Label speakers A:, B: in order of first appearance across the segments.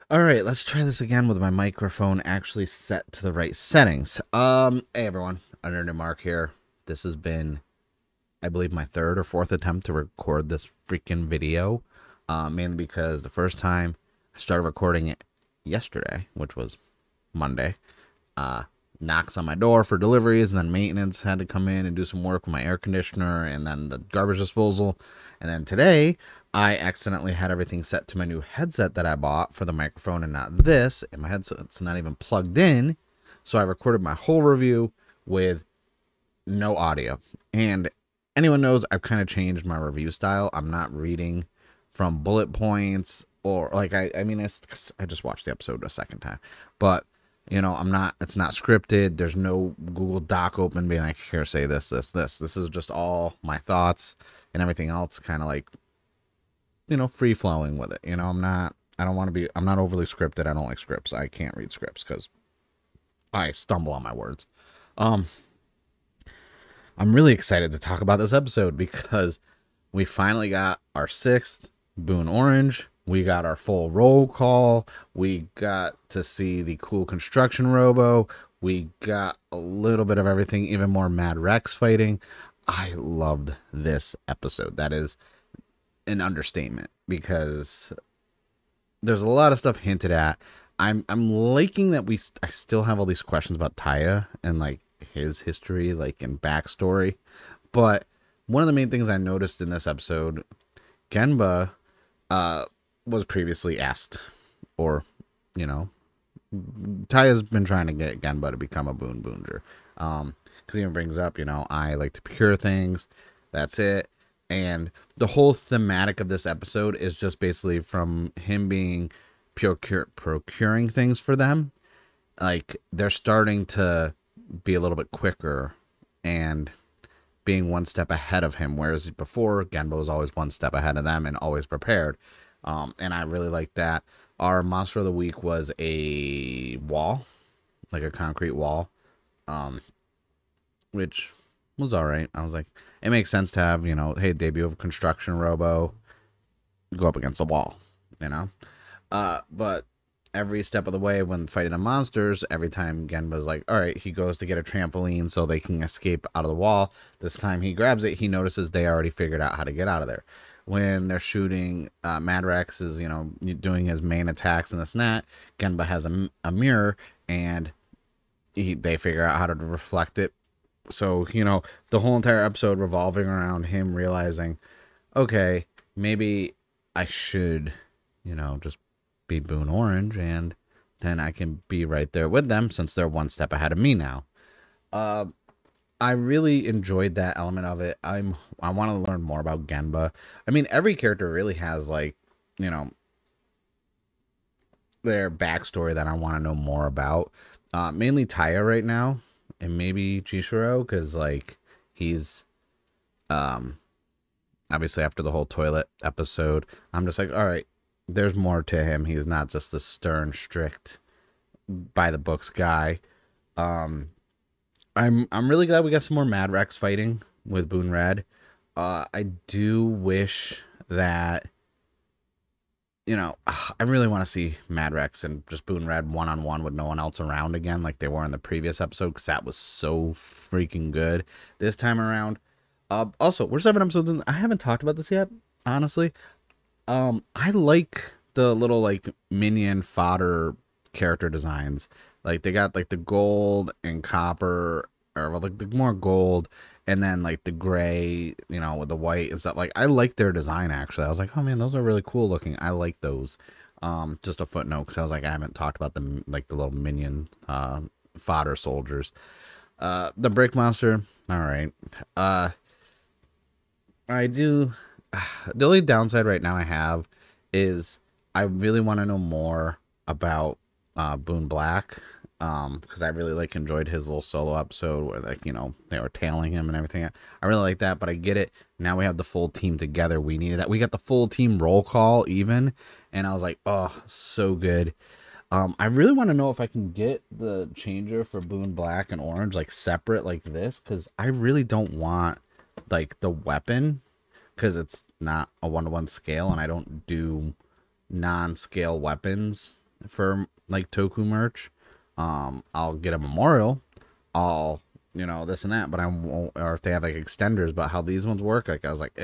A: All right, let's try this again with my microphone actually set to the right settings. Hey everyone, Under Mark here. This has been, I believe, my third or fourth attempt to record this freaking video. Mainly because the first time I started recording it yesterday, which was Monday. Uh, Knocks on my door for deliveries, and then maintenance had to come in and do some work with my air conditioner, and then the garbage disposal. And then today, I accidentally had everything set to my new headset that I bought for the microphone and not this, and my headset's not even plugged in. So I recorded my whole review with no audio. And anyone knows I've kind of changed my review style. I'm not reading from bullet points or like I mean I just watched the episode a second time, but I'm not. It's not scripted. There's no Google Doc open being like, here, say this, this, this. This is just all my thoughts, and everything else kind of like free flowing with it. I'm not. I don't want to be. I'm not overly scripted. I don't like scripts. I can't read scripts because I stumble on my words. Um, I'm really excited to talk about this episode because we finally got our sixth Boon Orange. We got our full roll call. We got to see the cool construction robo. We got a little bit of everything, even more Mad Rex fighting. I loved this episode. That is an understatement because there's a lot of stuff hinted at. I'm liking that I still have all these questions about Taya and like his history, like and backstory. But one of the main things I noticed in this episode, Genba was previously asked, or Taya's been trying to get Genba to become a Boonboomger. Because he even brings up, I like to procure things. That's it. And the whole thematic of this episode is just basically from him being procuring things for them. Like, they're starting to be a little bit quicker and being one step ahead of him, whereas before Genba was always one step ahead of them and always prepared. And I really like that. Our monster of the week was a wall, like a concrete wall, which was all right. I was like, it makes sense to have, hey, debut of a construction robo, go up against a wall, but every step of the way when fighting the monsters, every time Genba's like, all right, he goes to get a trampoline so they can escape out of the wall. This time he grabs it, he notices they already figured out how to get out of there. When they're shooting, Mad Rex is, doing his main attacks and this and that. Genba has a mirror, and they figure out how to reflect it. So, the whole entire episode revolving around him realizing, okay, maybe I should, just be Boon Orange, and then I can be right there with them since they're one step ahead of me now. I really enjoyed that element of it. I want to learn more about Genba. I mean, every character really has like, their backstory that I want to know more about. Mainly Taya right now, and maybe Chishiro, because like he's obviously after the whole toilet episode, I'm just like, all right, there's more to him. He's not just a stern, strict, by the books guy. I'm really glad we got some more Mad Rex fighting with Boon Red. I do wish that I really want to see Mad Rex and just Boon Red one-on-one with no one else around again like they were in the previous episode, because that was so freaking good this time around. Also, we're 7 episodes in. I haven't talked about this yet, honestly. I like the little like minion fodder character designs. Like they got like the gold and copper, or well, like the more gold, and then like the gray, with the white and stuff. Like I like their design actually. I was like, oh man, those are really cool looking. I like those. Just a footnote because I was like, I haven't talked about them, like the little minion fodder soldiers. The brick monster, all right. I do. The only downside right now I have is I really want to know more about Boone Black, because I really like enjoyed his little solo episode where like they were tailing him and everything. I really like that, but I get it. Now we have the full team together. We needed that. We got the full team roll call even, and I was like, oh, so good. I really want to know if I can get the changer for Boone Black and Orange like separate like this, because I really don't want like the weapon, because it's not a 1-to-1 scale, and I don't do non-scale weapons. for like toku merch. I'll get a memorial. I'll, you know, this and that, but I won't, or if they have like extenders, but how these ones work, like I was like,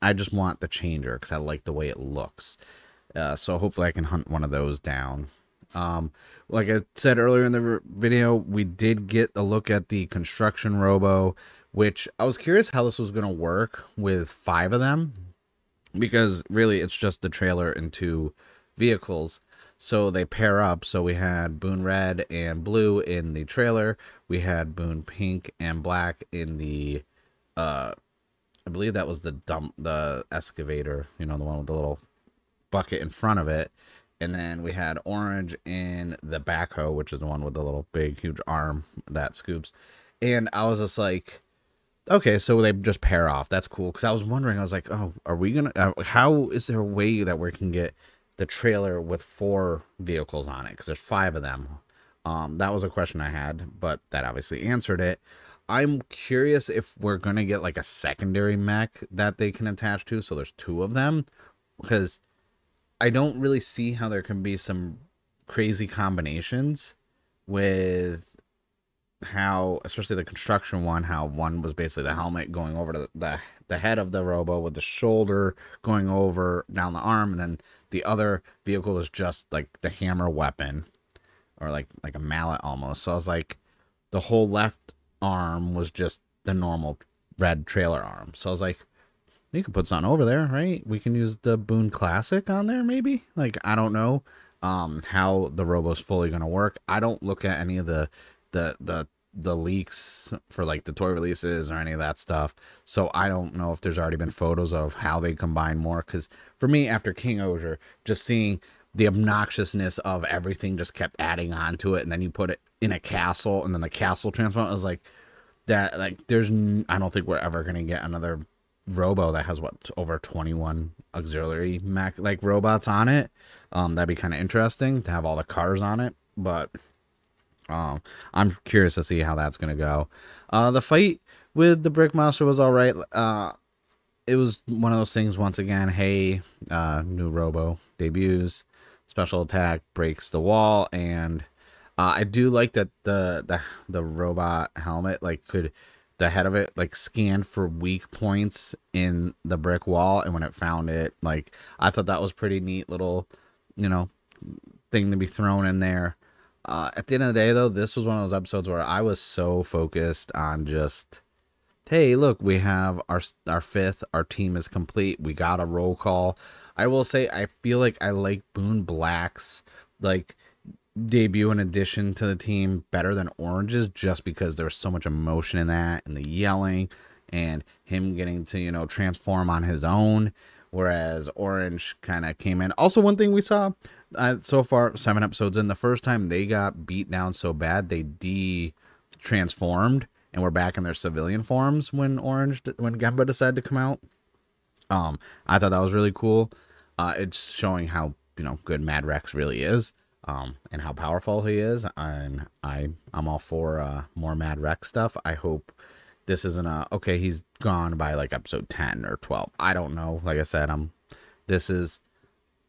A: I just want the changer because I like the way it looks. So hopefully I can hunt one of those down. Like I said earlier in the video, we did get a look at the construction robo, which I was curious how this was going to work with 5 of them, because really it's just the trailer and 2 vehicles. So they pair up. So we had Boon Red and Blue in the trailer. We had Boon Pink and Black in the, I believe that was the excavator, you know, the one with the little bucket in front of it. And then we had Orange in the backhoe, which is the one with the little big, huge arm that scoops. And I was just like, okay, so they just pair off. That's cool. Because I was wondering, I was like, oh, are we going to, how is there a way that we can get the trailer with 4 vehicles on it? Because there's 5 of them. That was a question I had, but that obviously answered it. I'm curious if we're going to get like a secondary mech that they can attach to. So there's 2 of them. Because I don't really see how there can be some crazy combinations with how, especially the construction one, how one was basically the helmet going over to the head of the robo with the shoulder going over down the arm, and then the other vehicle was just like the hammer weapon, or like a mallet almost. So I was like, the whole left arm was just the normal red trailer arm. So I was like, you can put something over there, right? We can use the Boon Classic on there, maybe? Like, I don't know how the robo's fully going to work. I don't look at any of the leaks for, like, the toy releases or any of that stuff. So I don't know if there's already been photos of how they combine more. Because for me, after King Oger, just seeing the obnoxiousness of everything just kept adding on to it. And then you put it in a castle, and then the castle transforms. I was like, that, like, I don't think we're ever going to get another robo that has what, over 21 auxiliary mech like robots on it. That'd be kind of interesting to have all the cars on it, but I'm curious to see how that's gonna go. The fight with the brick monster was all right. It was one of those things, once again, hey, new robo debuts, special attack, breaks the wall, and I do like that the robot helmet, like, could, the head of it, like, scanned for weak points in the brick wall, and when it found it, like, I thought that was pretty neat little, you know, thing to be thrown in there. At the end of the day, though, this was one of those episodes where I was so focused on just, hey, look, we have our 5th, our team is complete, we got a roll call. I will say, I feel like I like Boon Black's, like, debut in addition to the team better than Orange's, just because there was so much emotion in that, and the yelling, and him getting to, you know, transform on his own, whereas Orange kind of came in. Also, one thing we saw so far, 7 episodes in, the first time they got beat down so bad, they de-transformed and were back in their civilian forms when Gemba decided to come out. I thought that was really cool. It's showing how, you know, good Mad Rex really is. And how powerful he is, and I'm all for more Mad Rex stuff. I hope this isn't okay, he's gone by like episode 10 or 12. I don't know. Like I said, this is,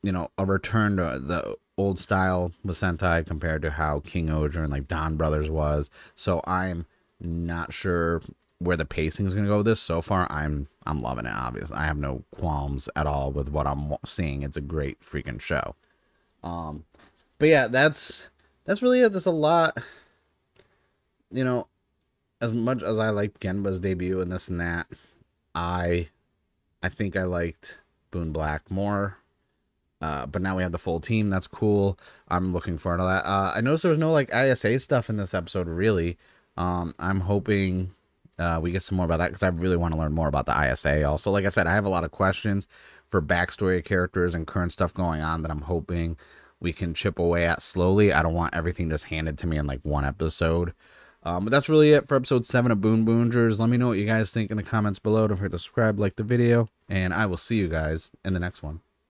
A: you know, a return to the old style with Sentai compared to how King Oger and like Don Brothers was. So I'm not sure where the pacing is gonna go with this. So far, I'm loving it. Obviously, I have no qualms at all with what I'm seeing. It's a great freaking show. But yeah, that's really it. There's a lot, you know, as much as I liked Genba's debut and this and that, I think I liked Boon Black more. But now we have the full team. That's cool. I'm looking forward to that. I noticed there was no like ISA stuff in this episode, really. I'm hoping we get some more about that, because I really want to learn more about the ISA also. Like I said, I have a lot of questions for backstory characters and current stuff going on that I'm hoping we can chip away at slowly. I don't want everything just handed to me in like one episode. But that's really it for episode 7 of Boonboomgers. Let me know what you guys think in the comments below. Don't forget to subscribe, like the video, and I will see you guys in the next one.